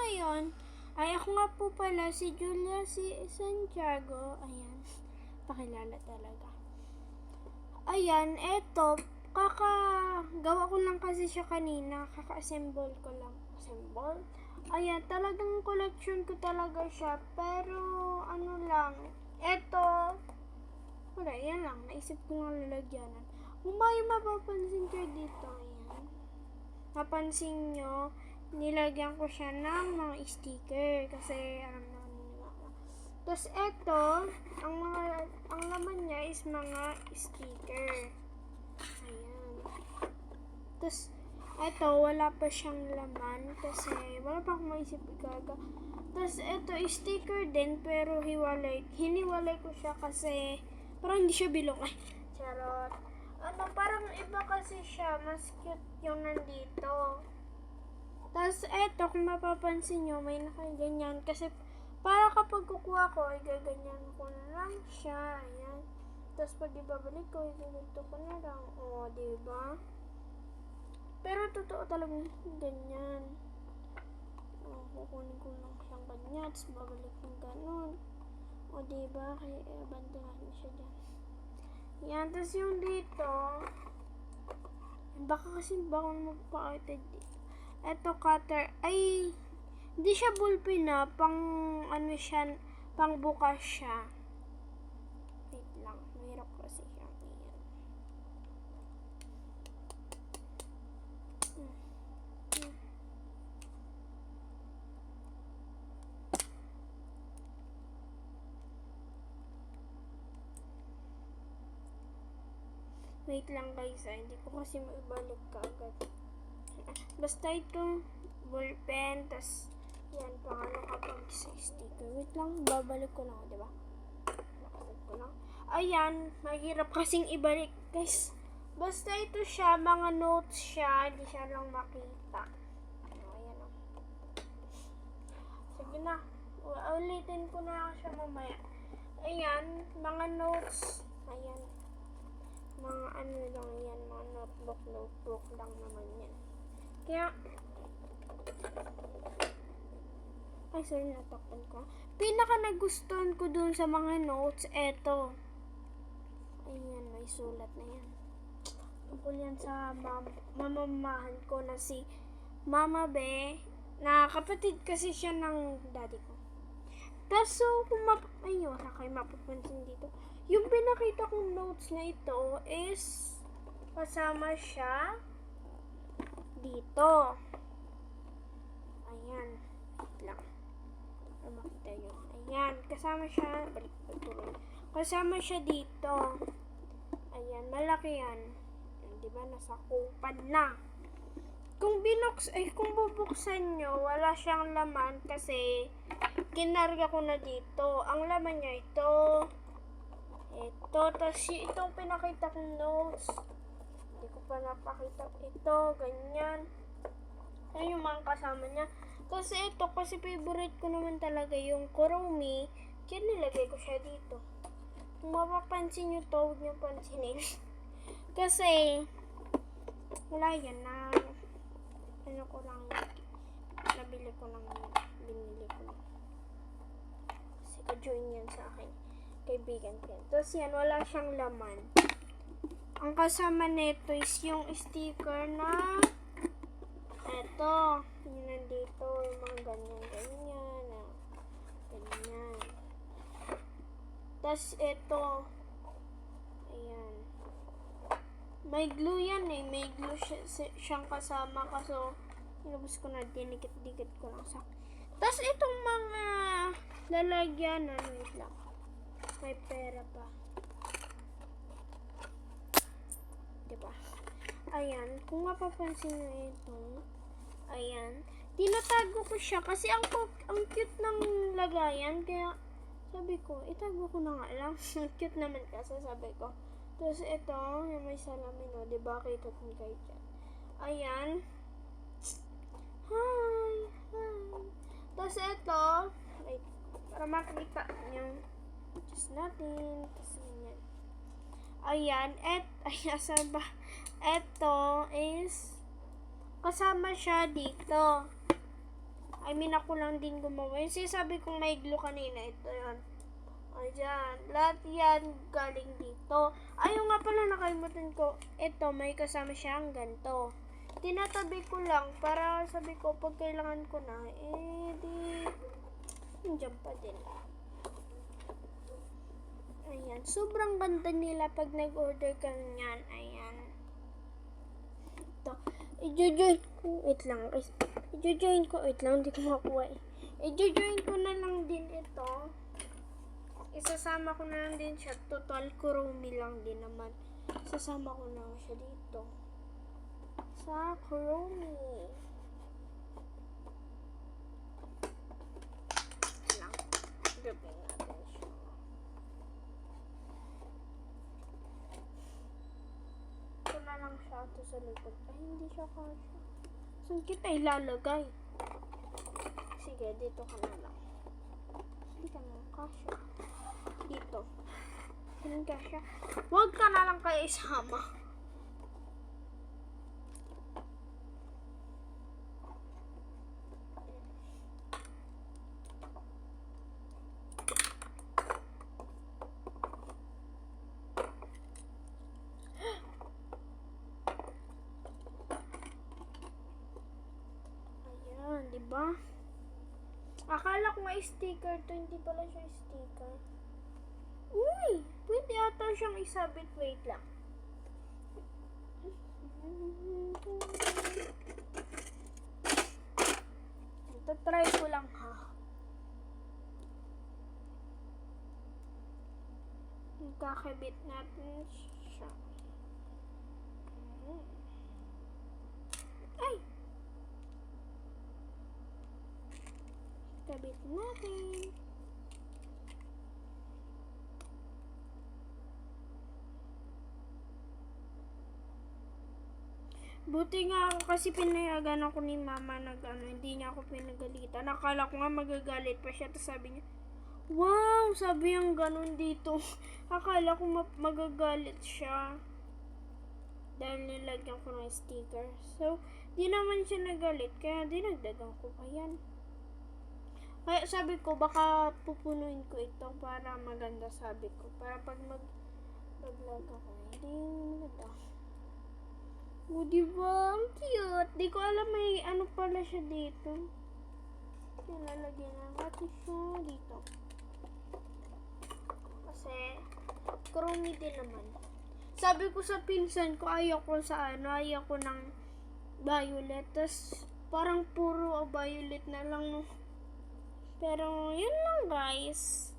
ngayon, ay ako nga po pala si Julia Santiago. Ayan, pakilala talaga. Ayan, eto, kakagawa ko lang kasi siya kanina, kaka-assemble ko lang. Assemble? Ayan, talagang collection ko talaga siya, pero ano lang, eto, wala, yan lang, naisip ko nga lalagyanan. Kung may mapapansin kayo dito, ayan, mapansin nyo, nilagyan ko siya ng mga sticker, kasi alam na nila. Tapos eto, ang laman niya is mga sticker. Ayan. Tapos eto, wala pa siyang laman kasi wala pa akong maisip igaga. Tapos eto, sticker din pero hiniwalay ko siya kasi parang hindi siya bilong. Ay, charot. Parang iba kasi siya, mas cute yung nandito. Tapos eto, kung mapapansin nyo, may nakaganyan kasi para kapag kukuha ko, igaganyan ko na lang siya. Ayan. Tapos pag ibabalik ko, igaganto ko na lang. O, diba? Pero totoo talagang ganyan. O, kukunin ko lang siyang ganyan. Tapos babalik ng ganun. O, diba? Kaya bantayan na siya dyan. Yan. Tapos yung dito, baka kasi magpa-arted dito. Eto, cutter. Ay, hindi siya ballpen na. Pang bukas siya. Wait lang. Mahirap kasi siya. Ayan. Wait lang guys, hindi ko kasi maibalik kaagad. Basta ito, ballpen, tas yan, paano kapag sa sticker. Wait lang, babalik ko lang, diba? Babalik ko lang. Ayan, mahirap kasing ibalik, guys. Basta ito siya, mga notes siya, hindi siya lang makita. Ayan o. Sige na, ulitin ko na siya mamaya. Ayan, mga notes. Ayan. Mga lang yan, mga notebook lang naman yan. Kaya, ay sorry, natakpan ko. Pinaka nagustuhan ko dun sa mga notes, eto. Ayan, may sulat na yan. Tungkol yan sa mamamahan ko na si Mama Be, na kapatid kasi siya ng daddy ko. Tapos, so, ayun, wala kayo mapapansin dito. Yung pinakita kong notes na ito is kasama siya dito. Ayan. Wait lang. Para makita nyo. Ayan. Kasama siya. Kasama siya dito. Ayan. Malaki yan. Diba? Nasa kupad na. Kung bubuksan nyo, wala siyang laman kasi kinarga ko na dito. Ang laman niya ito. Ito. Tapos itong pinakita kong notes. Hindi ko pa napakita. Ito. Ganyan. Yan yung mga kasama niya. Kasi ito, kasi favorite ko naman talaga yung Kuromi. Kaya nilagay ko siya dito. Kung mapapansin nyo to, huwag nyo pansinin. Kasi, wala yan na, binili ko lang. Kasi ka-join yan sa akin. Kaibigan ko yan. Tapos yan, wala siyang laman. Ang kasama nito is yung sticker na eto, yung nandito, yung mga ganyan. Tapos ito, ayan. May glue yan eh. May glue siyang kasama. Kaso, inubos ko na, dinikit-dikit ko lang sa. Tapos itong mga lalagyanan, wait lang. May pera pa. Diba? Ayan. Kung mapapansin nyo ito, ayan. Tinatago ko siya kasi ang cute ng lagayan. Kaya, sabi ko, itago ko na nga lang. Cute naman kasi, sabi ko. Tapos ito, yung may salamin o, diba? Kita kong kayo dyan. Ayan. Hi! Tapos ito, wait, para makita yung just natin. Tapos ganyan. Ayan. Ito is kasama siya dito. I mean, ako lang din gumawa. Yung sinasabi kong may glue kanina, ito yun. Ayan, lahat yan galing dito. Ayun nga pala, nakalimutan ko. Ito, may kasama siyang ganito. Tinatabi ko lang para sabi ko, pag kailangan ko na, nandiyan pa din. Ayan, sobrang ganda nila pag nag-order ka niyan. Ayan. Ito, i-join ko. Wait lang, guys. I-join ko. Wait lang, hindi ko makuha eh. I-join ko na lang din ito. Isasama ko na lang din siya. Total Kuromi lang din naman. Isasama ko na lang siya dito. Sa Kuromi. Lang. Gabin natin siya. Ito na lang siya ito sa likod. Ay, hindi siya kasya. Saan kita ilalagay? Sige, dito ka na lang. Hindi ka na kasya. Dito. Hindi kasya. Huwag ka na lang kayo isama. Diba? Akala ko nga sticker to, hindi pala siya sticker. Uy! Pwede ata siyang isabit. Wait lang. Ito, try ko lang ha. Kakabit natin siya. Ay! Kabit natin. Buti nga ako kasi pinayagan ako ni mama na hindi niya ako pinagalitan. Nakala ko nga magagalit pa siya. Tapos sabi niya, wow! Sabi yung ganun dito. Akala ko magagalit siya. Dahil nilagyan ko ng sticker. So, di naman siya nagalit. Kaya dinagdagan ko pa yan. Kaya sabi ko, baka pupunuin ko ito para maganda, sabi ko. Para pag mag-vlog ako, hindi maganda. O, diba? Ang cute. Di ko alam may ano pala siya dito. Nilalagyan na natin siya dito. Kasi, Kuromi din naman. Sabi ko sa pinsan ko, ayaw ko ng violet. Tas, parang puro violet na lang, no. Pero, yun lang guys.